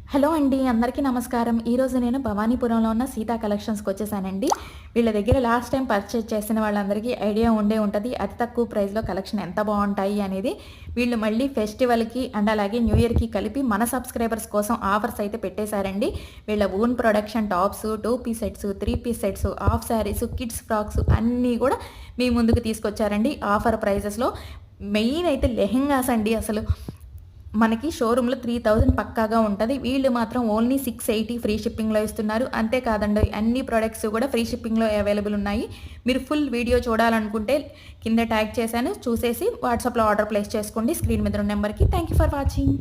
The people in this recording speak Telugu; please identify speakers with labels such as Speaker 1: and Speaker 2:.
Speaker 1: హలో అండి. అందరికీ నమస్కారం. ఈరోజు నేను భవానీపురంలో ఉన్న సీతా కలెక్షన్స్‌కి వచ్చేసానండి. వీళ్ళ దగ్గర లాస్ట్ టైమ్ పర్చేజ్ చేసిన వాళ్ళందరికీ ఐడియా ఉండే ఉంటది. అతి తక్కువ ప్రైస్‌లో కలెక్షన్ ఎంత బావుంటాయి అనేది. వీళ్ళు మళ్ళీ ఫెస్టివల్‌కి అండ్ అలాగే న్యూ ఇయర్‌కి కలిపి మన సబ్స్క్రైబర్స్ కోసం ఆఫర్స్ అయితే పెట్టేశారండి. వీళ్ళ own production tops, 2 piece sets, 3 piece sets, half sarees, kids frocks అన్నీ కూడా మీ ముందుకు తీసుకొచ్చారండి ఆఫర్ ప్రైజెస్‌లో. మెయిన్ అయితే లెహెంగాస్ అండి అసలు. మనకి షోరూమ్‌లో 3000 పక్కాగా ఉంటది. వీళ్ళు మాత్రం ఓన్లీ 680 ఫ్రీ షిప్పింగ్‌లో ఇస్తున్నారు. అంతే కాదండి, అన్ని ప్రొడక్ట్స్ కూడా ఫ్రీ షిప్పింగ్‌లో అవైలబుల్ ఉన్నాయి. మీరు ఫుల్ వీడియో చూడాలనుకుంటే కింద ట్యాగ్ చేశాను. చూసేసి వాట్సాప్‌లో ఆర్డర్ ప్లేస్ చేసుకోండి స్క్రీన్ మీద ఉన్న నంబర్‌కి. Thank you for watching.